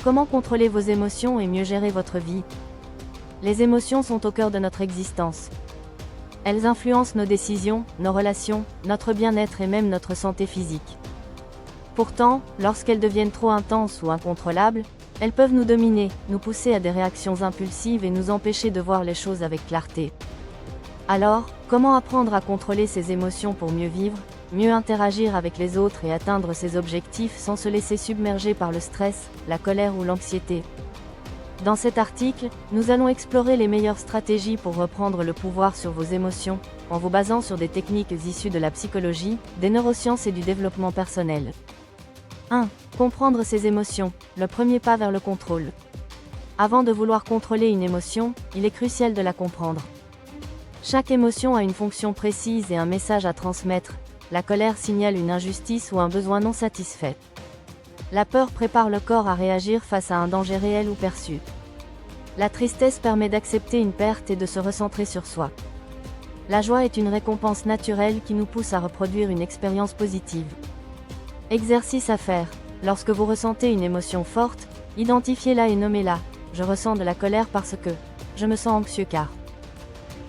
Comment contrôler vos émotions et mieux gérer votre vie? Les émotions sont au cœur de notre existence. Elles influencent nos décisions, nos relations, notre bien-être et même notre santé physique. Pourtant, lorsqu'elles deviennent trop intenses ou incontrôlables, elles peuvent nous dominer, nous pousser à des réactions impulsives et nous empêcher de voir les choses avec clarté. Alors, comment apprendre à contrôler ces émotions pour mieux vivre, mieux interagir avec les autres et atteindre ses objectifs sans se laisser submerger par le stress, la colère ou l'anxiété? Dans cet article, nous allons explorer les meilleures stratégies pour reprendre le pouvoir sur vos émotions, en vous basant sur des techniques issues de la psychologie, des neurosciences et du développement personnel. 1. Comprendre ses émotions, le premier pas vers le contrôle. Avant de vouloir contrôler une émotion, il est crucial de la comprendre. Chaque émotion a une fonction précise et un message à transmettre. La colère signale une injustice ou un besoin non satisfait. La peur prépare le corps à réagir face à un danger réel ou perçu. La tristesse permet d'accepter une perte et de se recentrer sur soi. La joie est une récompense naturelle qui nous pousse à reproduire une expérience positive. Exercice à faire. Lorsque vous ressentez une émotion forte, identifiez-la et nommez-la. Je ressens de la colère parce que je me sens anxieux car.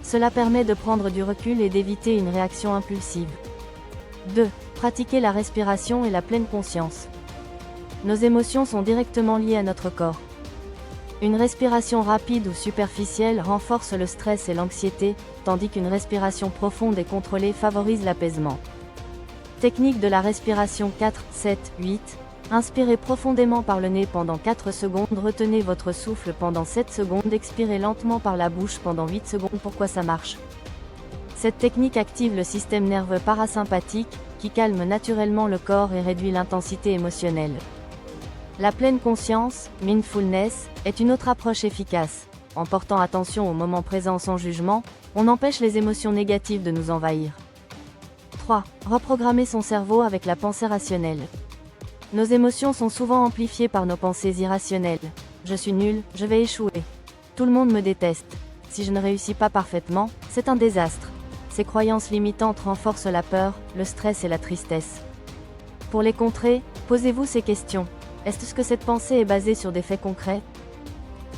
Cela permet de prendre du recul et d'éviter une réaction impulsive. 2. Pratiquer la respiration et la pleine conscience. Nos émotions sont directement liées à notre corps. Une respiration rapide ou superficielle renforce le stress et l'anxiété, tandis qu'une respiration profonde et contrôlée favorise l'apaisement. Technique de la respiration 4, 7, 8. Inspirez profondément par le nez pendant 4 secondes, retenez votre souffle pendant 7 secondes, expirez lentement par la bouche pendant 8 secondes. Pourquoi ça marche? Cette technique active le système nerveux parasympathique, qui calme naturellement le corps et réduit l'intensité émotionnelle. La pleine conscience, mindfulness, est une autre approche efficace. En portant attention au moment présent sans jugement, on empêche les émotions négatives de nous envahir. 3. Reprogrammer son cerveau avec la pensée rationnelle. Nos émotions sont souvent amplifiées par nos pensées irrationnelles. Je suis nul, je vais échouer. Tout le monde me déteste. Si je ne réussis pas parfaitement, c'est un désastre. Ces croyances limitantes renforcent la peur, le stress et la tristesse. Pour les contrer, posez-vous ces questions. Est-ce que cette pensée est basée sur des faits concrets?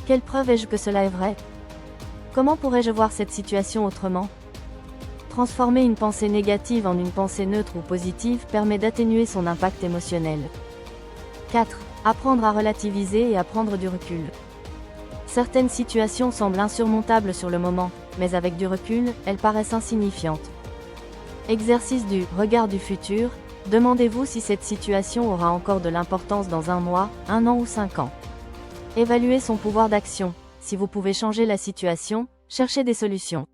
Quelle preuve ai-je que cela est vrai? Comment pourrais-je voir cette situation autrement? Transformer une pensée négative en une pensée neutre ou positive permet d'atténuer son impact émotionnel. 4. Apprendre à relativiser et à prendre du recul. Certaines situations semblent insurmontables sur le moment, mais avec du recul, elles paraissent insignifiantes. Exercice du regard du futur. Demandez-vous si cette situation aura encore de l'importance dans 1 mois, 1 an ou 5 ans. Évaluez son pouvoir d'action. Si vous pouvez changer la situation, cherchez des solutions.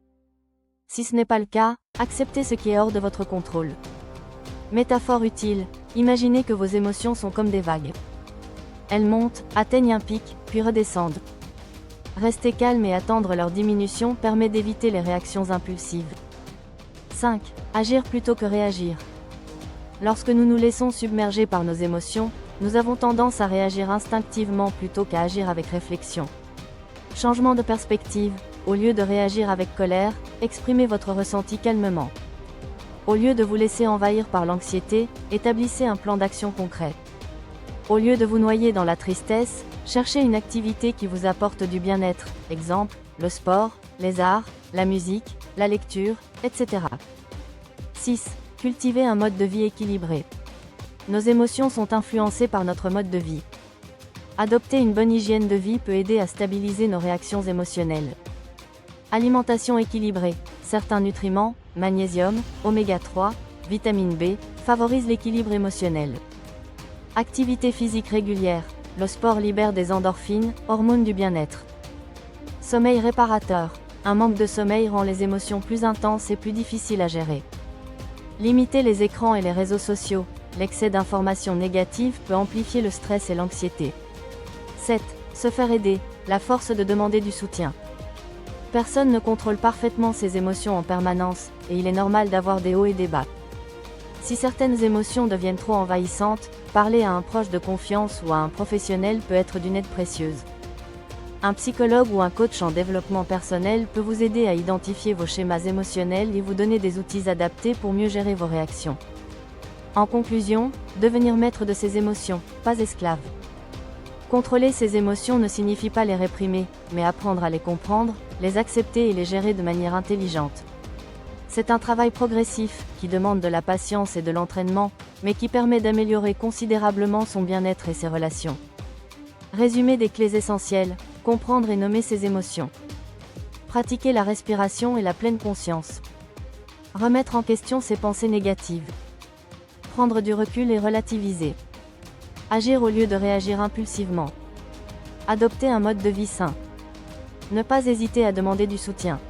Si ce n'est pas le cas, acceptez ce qui est hors de votre contrôle. Métaphore utile. Imaginez que vos émotions sont comme des vagues. Elles montent, atteignent un pic, puis redescendent. Rester calme et attendre leur diminution permet d'éviter les réactions impulsives. 5. Agir plutôt que réagir. Lorsque nous nous laissons submerger par nos émotions, nous avons tendance à réagir instinctivement plutôt qu'à agir avec réflexion. Changement de perspective. Au lieu de réagir avec colère, exprimez votre ressenti calmement. Au lieu de vous laisser envahir par l'anxiété, établissez un plan d'action concret. Au lieu de vous noyer dans la tristesse, cherchez une activité qui vous apporte du bien-être, exemple, le sport, les arts, la musique, la lecture, etc. 6. Cultivez un mode de vie équilibré. Nos émotions sont influencées par notre mode de vie. Adopter une bonne hygiène de vie peut aider à stabiliser nos réactions émotionnelles. Alimentation équilibrée. Certains nutriments, magnésium, oméga 3, vitamine B, favorisent l'équilibre émotionnel. Activité physique régulière. Le sport libère des endorphines, hormones du bien-être. Sommeil réparateur. Un manque de sommeil rend les émotions plus intenses et plus difficiles à gérer. Limitez les écrans et les réseaux sociaux. L'excès d'informations négatives peut amplifier le stress et l'anxiété. 7. Se faire aider. La force de demander du soutien. Personne ne contrôle parfaitement ses émotions en permanence, et il est normal d'avoir des hauts et des bas. Si certaines émotions deviennent trop envahissantes, parler à un proche de confiance ou à un professionnel peut être d'une aide précieuse. Un psychologue ou un coach en développement personnel peut vous aider à identifier vos schémas émotionnels et vous donner des outils adaptés pour mieux gérer vos réactions. En conclusion, devenir maître de ses émotions, pas esclave. Contrôler ses émotions ne signifie pas les réprimer, mais apprendre à les comprendre, les accepter et les gérer de manière intelligente. C'est un travail progressif, qui demande de la patience et de l'entraînement, mais qui permet d'améliorer considérablement son bien-être et ses relations. Résumé des clés essentielles: comprendre et nommer ses émotions. Pratiquer la respiration et la pleine conscience. Remettre en question ses pensées négatives. Prendre du recul et relativiser. Agir au lieu de réagir impulsivement. Adopter un mode de vie sain. Ne pas hésiter à demander du soutien.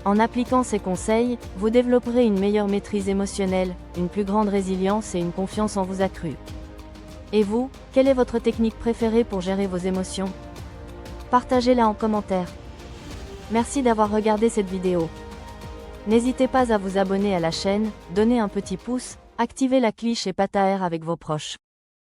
En appliquant ces conseils, vous développerez une meilleure maîtrise émotionnelle, une plus grande résilience et une confiance en vous accrue. Et vous, quelle est votre technique préférée pour gérer vos émotions? Partagez-la en commentaire. Merci d'avoir regardé cette vidéo. N'hésitez pas à vous abonner à la chaîne, donner un petit pouce, activer la cloche et partager avec vos proches.